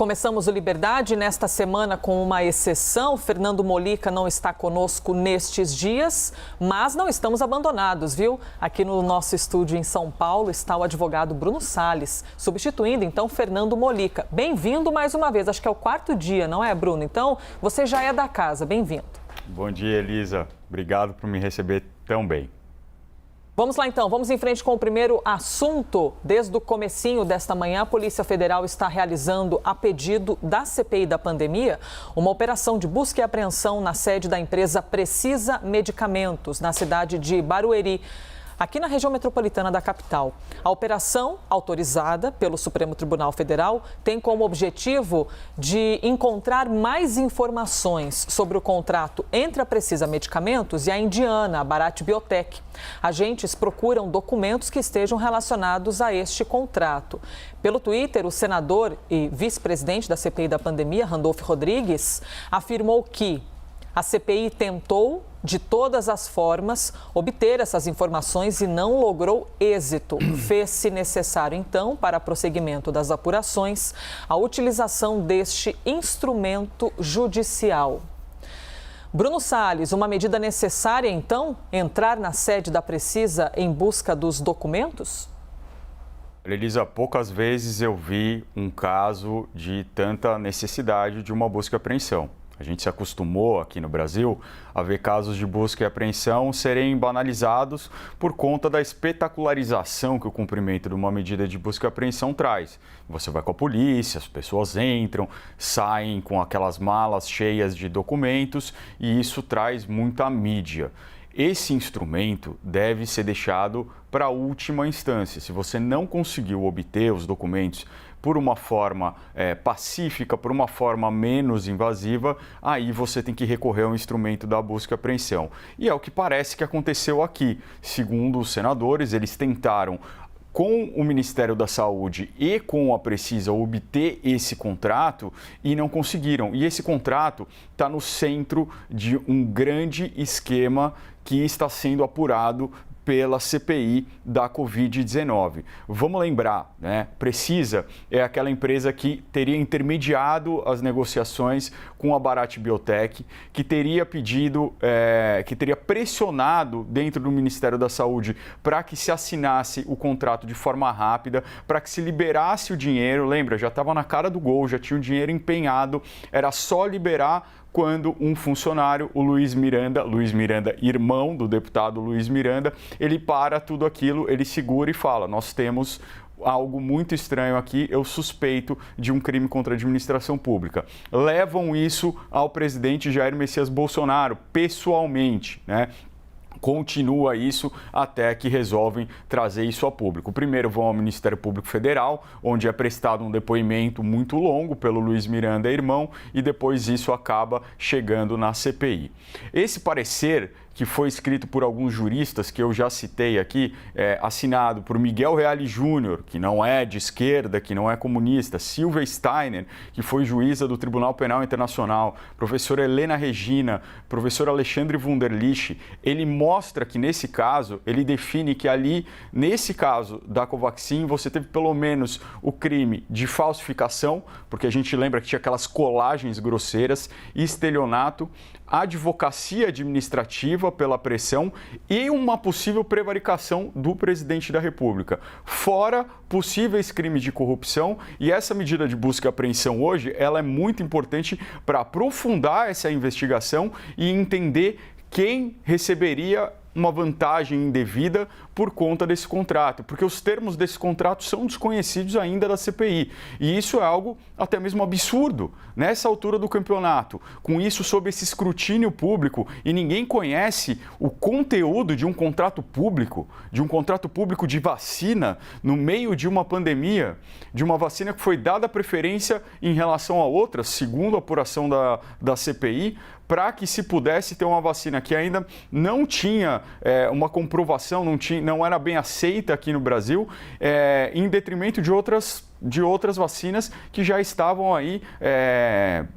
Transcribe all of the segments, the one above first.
Começamos o Liberdade nesta semana com uma exceção. Fernando Molica não está conosco nestes dias, mas não estamos abandonados, viu? Aqui no nosso estúdio em São Paulo está o advogado Bruno Salles, substituindo então Fernando Molica. Bem-vindo mais uma vez, acho que é o quarto dia, não é, Bruno? Então, você já é da casa, bem-vindo. Bom dia, Elisa. Obrigado por me receber tão bem. Vamos lá então, vamos em frente com o primeiro assunto. Desde o comecinho desta manhã, a Polícia Federal está realizando, a pedido da CPI da pandemia, uma operação de busca e apreensão na sede da empresa Precisa Medicamentos, na cidade de Barueri, aqui na região metropolitana da capital. A operação, autorizada pelo Supremo Tribunal Federal, tem como objetivo de encontrar mais informações sobre o contrato entre a Precisa Medicamentos e a indiana, a Bharat Biotech. Agentes procuram documentos que estejam relacionados a este contrato. Pelo Twitter, o senador e vice-presidente da CPI da pandemia, Randolfo Rodrigues, afirmou que a CPI tentou, de todas as formas, obter essas informações e não logrou êxito. Fez-se necessário, então, para prosseguimento das apurações, a utilização deste instrumento judicial. Bruno Salles, uma medida necessária, então, entrar na sede da Precisa em busca dos documentos? Elisa, poucas vezes eu vi um caso de tanta necessidade de uma busca e apreensão. A gente se acostumou aqui no Brasil a ver casos de busca e apreensão serem banalizados por conta da espetacularização que o cumprimento de uma medida de busca e apreensão traz. Você vai com a polícia, as pessoas entram, saem com aquelas malas cheias de documentos e isso traz muita mídia. Esse instrumento deve ser deixado para a última instância. Se você não conseguiu obter os documentos por uma forma pacífica, por uma forma menos invasiva, aí você tem que recorrer ao instrumento da busca e apreensão. E é o que parece que aconteceu aqui. Segundo os senadores, eles tentaram, com o Ministério da Saúde e com a Precisa, obter esse contrato e não conseguiram. E esse contrato está no centro de um grande esquema que está sendo apurado pela CPI da Covid-19. Vamos lembrar, né? Precisa é aquela empresa que teria intermediado as negociações com a Bharat Biotech, que teria pedido, que teria pressionado dentro do Ministério da Saúde para que se assinasse o contrato de forma rápida, para que se liberasse o dinheiro. Lembra, já estava na cara do gol, já tinha o dinheiro empenhado, era só liberar quando um funcionário, o Luiz Miranda, irmão do deputado Luiz Miranda, ele para tudo aquilo, ele segura e fala: nós temos algo muito estranho aqui, eu suspeito de um crime contra a administração pública. Levam isso ao presidente Jair Messias Bolsonaro, pessoalmente, né? Continua isso até que resolvem trazer isso a público. Primeiro vão ao Ministério Público Federal, onde é prestado um depoimento muito longo pelo Luiz Miranda, irmão, e depois isso acaba chegando na CPI. Esse parecer, que foi escrito por alguns juristas que eu já citei aqui, assinado por Miguel Reale Júnior, que não é de esquerda, que não é comunista, Silvia Steiner, que foi juíza do Tribunal Penal Internacional, professora Helena Regina, professor Alexandre Wunderlich, ele mostra que nesse caso, ele define que ali, nesse caso da Covaxin, você teve pelo menos o crime de falsificação, porque a gente lembra que tinha aquelas colagens grosseiras, estelionato, advocacia administrativa pela pressão e uma possível prevaricação do presidente da República, fora possíveis crimes de corrupção. E essa medida de busca e apreensão hoje, ela é muito importante para aprofundar essa investigação e entender quem receberia uma vantagem indevida por conta desse contrato, porque os termos desse contrato são desconhecidos ainda da CPI. E isso é algo até mesmo absurdo nessa altura do campeonato. Com isso sob esse escrutínio público e ninguém conhece o conteúdo de um contrato público de vacina no meio de uma pandemia, de uma vacina que foi dada preferência em relação a outras, segundo a apuração da CPI, para que se pudesse ter uma vacina que ainda não tinha uma comprovação, não era bem aceita aqui no Brasil, em detrimento de outras vacinas que já estavam aí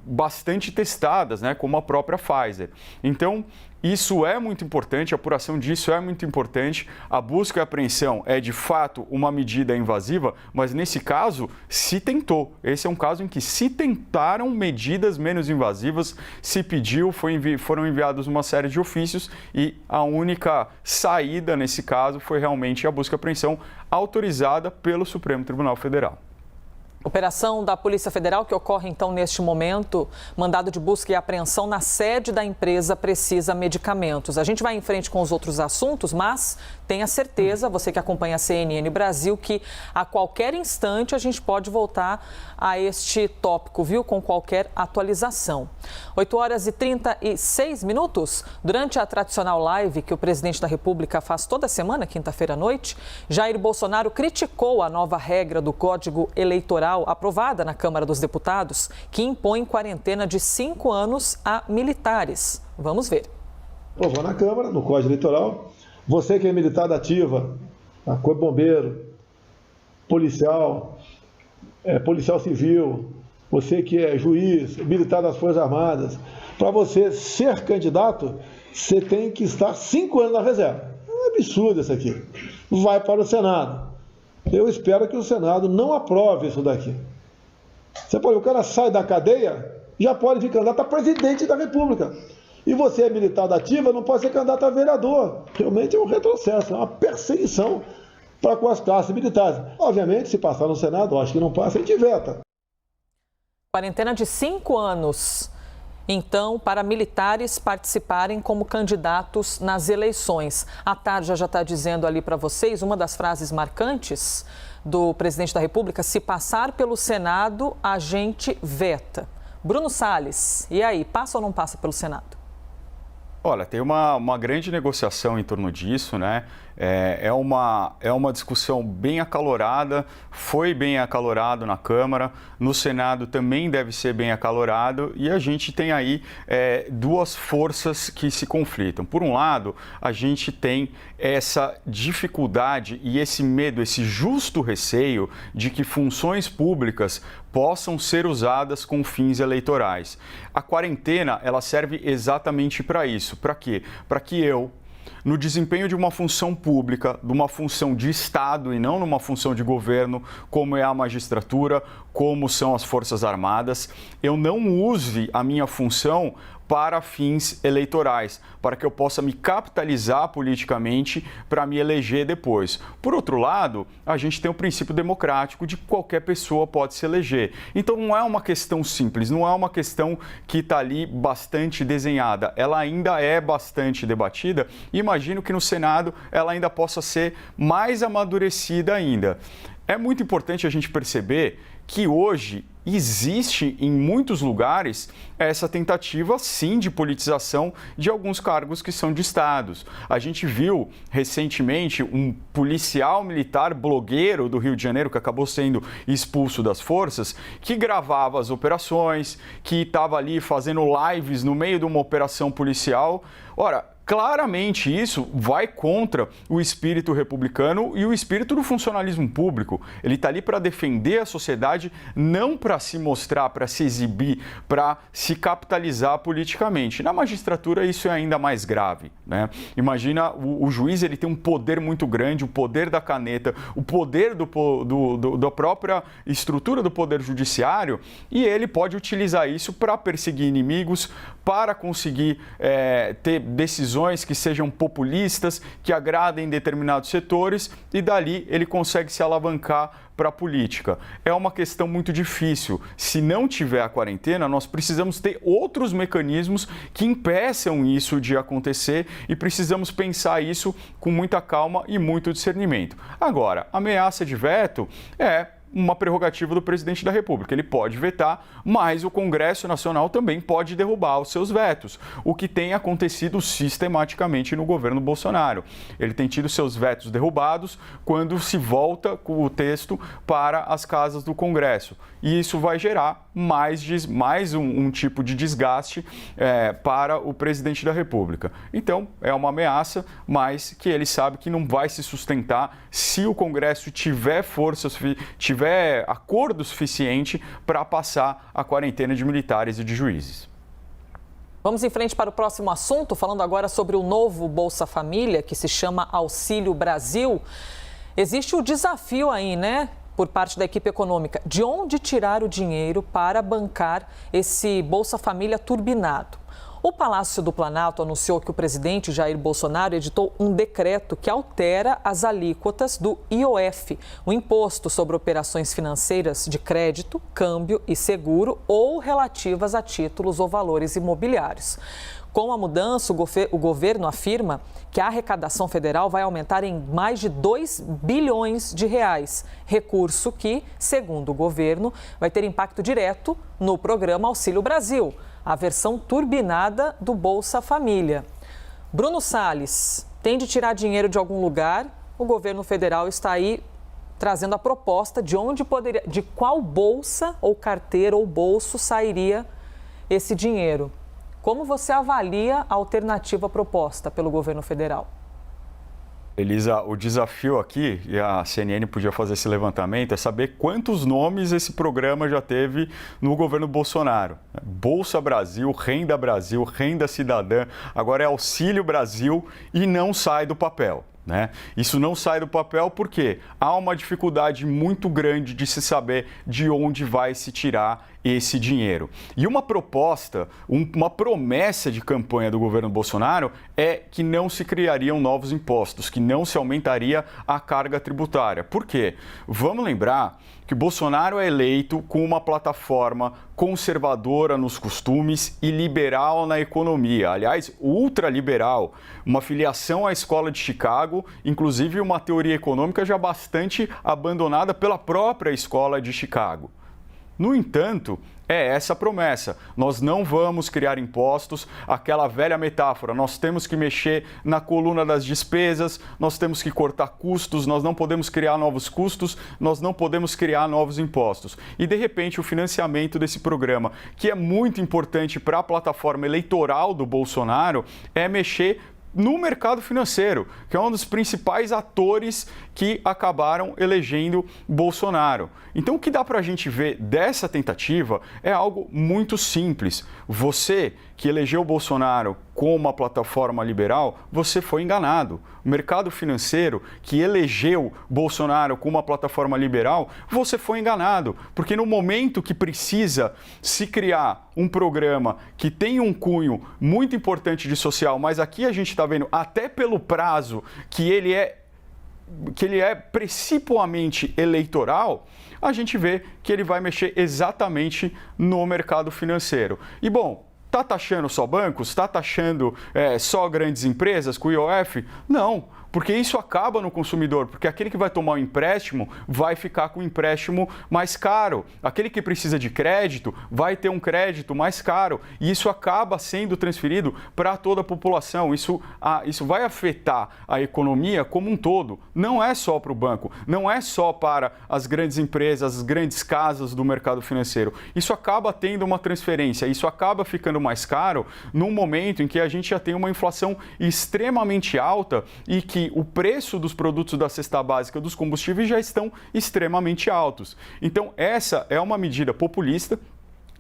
bastante testadas, né, como a própria Pfizer. Então, Isso é muito importante, a apuração disso é muito importante. A busca e a apreensão é, de fato, uma medida invasiva, mas nesse caso, se tentou. Esse é um caso em que se tentaram medidas menos invasivas, se pediu, foram enviados uma série de ofícios e a única saída nesse caso foi realmente a busca e apreensão autorizada pelo Supremo Tribunal Federal. Operação da Polícia Federal que ocorre então neste momento, mandado de busca e apreensão na sede da empresa Precisa Medicamentos. A gente vai em frente com os outros assuntos, mas tenha certeza, você que acompanha a CNN Brasil, que a qualquer instante a gente pode voltar a este tópico, viu? Com qualquer atualização. 8h36. Durante a tradicional live que o presidente da República faz toda semana, quinta-feira à noite, Jair Bolsonaro criticou a nova regra do Código Eleitoral aprovada na Câmara dos Deputados, que impõe quarentena de 5 anos a militares. Vamos ver. Aprovou na Câmara, no Código Eleitoral. Você que é militar da ativa, Corpo Bombeiro, policial, policial civil, você que é juiz, militar das Forças Armadas, para você ser candidato, você tem que estar 5 anos na reserva. É um absurdo isso aqui. Vai para o Senado. Eu espero que o Senado não aprove isso daqui. Você pode, o cara sai da cadeia, já pode vir candidato a presidente da República. E você é militar da ativa, não pode ser candidato a vereador. Realmente é um retrocesso, é uma perseguição para com as classes militares. Obviamente, se passar no Senado, acho que não passa, a gente veta. Quarentena de 5 anos. Então, para militares participarem como candidatos nas eleições. A Tarja já está dizendo ali para vocês uma das frases marcantes do presidente da República: se passar pelo Senado, a gente veta. Bruno Salles, e aí, passa ou não passa pelo Senado? Olha, tem uma grande negociação em torno disso, né? É uma discussão bem acalorada, foi bem acalorado na Câmara, no Senado também deve ser bem acalorado, e a gente tem aí duas forças que se conflitam. Por um lado, a gente tem essa dificuldade e esse medo, esse justo receio de que funções públicas possam ser usadas com fins eleitorais. A quarentena, ela serve exatamente para isso. Para quê? Para que eu, no desempenho de uma função pública, de uma função de Estado e não numa função de governo, como é a magistratura, como são as Forças Armadas, eu não use a minha função para fins eleitorais, para que eu possa me capitalizar politicamente para me eleger depois. Por outro lado, a gente tem o princípio democrático de que qualquer pessoa pode se eleger. Então não é uma questão simples, não é uma questão que está ali bastante desenhada, ela ainda é bastante debatida e imagino que no Senado ela ainda possa ser mais amadurecida ainda. É muito importante a gente perceber que hoje existe em muitos lugares essa tentativa, sim, de politização de alguns cargos que são de estados. A gente viu recentemente um policial militar blogueiro do Rio de Janeiro que acabou sendo expulso das forças, que gravava as operações, que estava ali fazendo lives no meio de uma operação policial. Ora, claramente isso vai contra o espírito republicano e o espírito do funcionalismo público. Ele está ali para defender a sociedade, não para se mostrar, para se exibir, para se capitalizar politicamente. Na magistratura isso é ainda mais grave, né? Imagina, o juiz, ele tem um poder muito grande, o poder da caneta, o poder da própria estrutura do poder judiciário, e ele pode utilizar isso para perseguir inimigos, para conseguir ter decisões que sejam populistas, que agradem determinados setores, e dali ele consegue se alavancar para a política. É uma questão muito difícil. Se não tiver a quarentena, nós precisamos ter outros mecanismos que impeçam isso de acontecer e precisamos pensar isso com muita calma e muito discernimento. Agora, a ameaça de veto é uma prerrogativa do presidente da República. Ele pode vetar, mas o Congresso Nacional também pode derrubar os seus vetos, o que tem acontecido sistematicamente no governo Bolsonaro. Ele tem tido seus vetos derrubados quando se volta com o texto para as casas do Congresso. E isso vai gerar mais um tipo de desgaste para o presidente da República. Então, é uma ameaça, mas que ele sabe que não vai se sustentar se o Congresso tiver forças, tiver acordo suficiente para passar a quarentena de militares e de juízes. Vamos em frente para o próximo assunto, falando agora sobre o novo Bolsa Família, que se chama Auxílio Brasil. Existe o desafio aí, né, por parte da equipe econômica, de onde tirar o dinheiro para bancar esse Bolsa Família turbinado. O Palácio do Planalto anunciou que o presidente Jair Bolsonaro editou um decreto que altera as alíquotas do IOF, o Imposto sobre Operações Financeiras de Crédito, Câmbio e Seguro ou relativas a títulos ou valores imobiliários. Com a mudança, o governo afirma que a arrecadação federal vai aumentar em mais de 2 bilhões de reais, recurso que, segundo o governo, vai ter impacto direto no programa Auxílio Brasil, a versão turbinada do Bolsa Família. Bruno Salles, tem de tirar dinheiro de algum lugar? O governo federal está aí trazendo a proposta de de qual bolsa ou carteira ou bolso sairia esse dinheiro. Como você avalia a alternativa proposta pelo governo federal? Elisa, o desafio aqui, e a CNN podia fazer esse levantamento, é saber quantos nomes esse programa já teve no governo Bolsonaro. Bolsa Brasil, Renda Cidadã, agora é Auxílio Brasil e não sai do papel. Né? Isso não sai do papel porque há uma dificuldade muito grande de se saber de onde vai se tirar esse dinheiro. E uma proposta, uma promessa de campanha do governo Bolsonaro é que não se criariam novos impostos, que não se aumentaria a carga tributária. Por quê? Vamos lembrar que Bolsonaro é eleito com uma plataforma conservadora nos costumes e liberal na economia. Aliás, ultraliberal, uma filiação à escola de Chicago, inclusive uma teoria econômica já bastante abandonada pela própria escola de Chicago. No entanto, é essa a promessa. Nós não vamos criar impostos, aquela velha metáfora, nós temos que mexer na coluna das despesas, nós temos que cortar custos, nós não podemos criar novos custos, nós não podemos criar novos impostos. E, de repente, o financiamento desse programa, que é muito importante para a plataforma eleitoral do Bolsonaro, é mexer no mercado financeiro, que é um dos principais atores que acabaram elegendo Bolsonaro. Então, o que dá para a gente ver dessa tentativa é algo muito simples. Você que elegeu Bolsonaro com uma plataforma liberal, você foi enganado. O mercado financeiro que elegeu Bolsonaro com uma plataforma liberal, você foi enganado. Porque no momento que precisa se criar um programa que tem um cunho muito importante de social, mas aqui a gente está vendo até pelo prazo que ele é principalmente eleitoral, a gente vê que ele vai mexer exatamente no mercado financeiro. E, bom, está taxando só bancos? Está taxando só grandes empresas com o IOF? Não, porque isso acaba no consumidor, porque aquele que vai tomar um empréstimo vai ficar com um empréstimo mais caro. Aquele que precisa de crédito vai ter um crédito mais caro e isso acaba sendo transferido para toda a população. Isso vai afetar a economia como um todo. Não é só para o banco, não é só para as grandes empresas, as grandes casas do mercado financeiro. Isso acaba tendo uma transferência, isso acaba ficando mais caro num momento em que a gente já tem uma inflação extremamente alta e que o preço dos produtos da cesta básica dos combustíveis já estão extremamente altos. Então, essa é uma medida populista.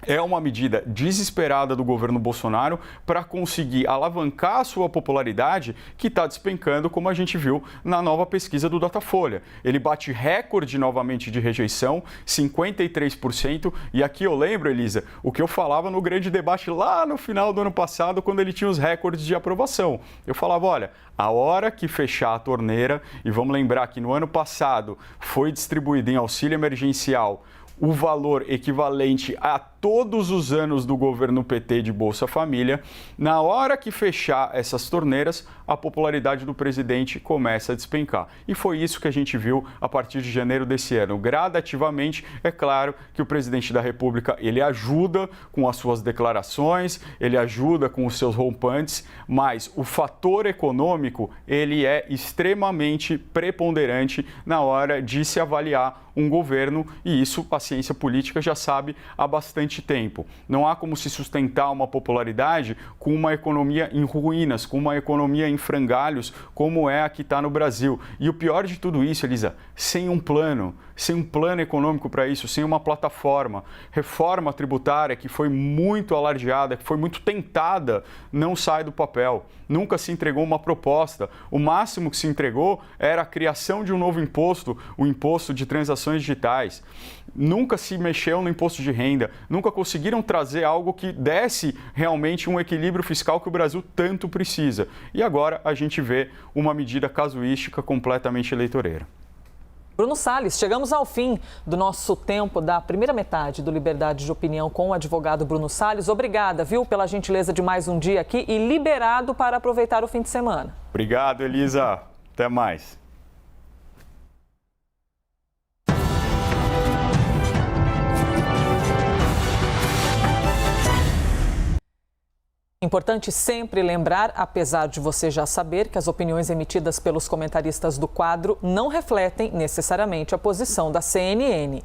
É uma medida desesperada do governo Bolsonaro para conseguir alavancar a sua popularidade, que está despencando, como a gente viu na nova pesquisa do Datafolha. Ele bate recorde novamente de rejeição, 53%. E aqui eu lembro, Elisa, o que eu falava no grande debate lá no final do ano passado, quando ele tinha os recordes de aprovação. Eu falava, olha, a hora que fechar a torneira, e vamos lembrar que no ano passado foi distribuído em auxílio emergencial o valor equivalente a todos os anos do governo PT de Bolsa Família, na hora que fechar essas torneiras, a popularidade do presidente começa a despencar. E foi isso que a gente viu a partir de janeiro desse ano. Gradativamente, é claro que o presidente da República, ele ajuda com as suas declarações, ele ajuda com os seus rompantes, mas o fator econômico, ele é extremamente preponderante na hora de se avaliar um governo, e isso a ciência política já sabe há bastante bastante tempo. Não há como se sustentar uma popularidade com uma economia em ruínas, com uma economia em frangalhos, como é a que está no Brasil. E o pior de tudo isso, Elisa, sem um plano econômico para isso, sem uma plataforma. Reforma tributária que foi muito alardeada, que foi muito tentada, não sai do papel. Nunca se entregou uma proposta. O máximo que se entregou era a criação de um novo imposto, o imposto de transações digitais. Nunca se mexeu no imposto de renda, nunca conseguiram trazer algo que desse realmente um equilíbrio fiscal que o Brasil tanto precisa. E agora a gente vê uma medida casuística completamente eleitoreira. Bruno Salles, chegamos ao fim do nosso tempo da primeira metade do Liberdade de Opinião com o advogado Bruno Salles. Obrigada, viu, pela gentileza de mais um dia aqui e liberado para aproveitar o fim de semana. Obrigado, Elisa. Até mais. Importante sempre lembrar, apesar de você já saber, que as opiniões emitidas pelos comentaristas do quadro não refletem necessariamente a posição da CNN.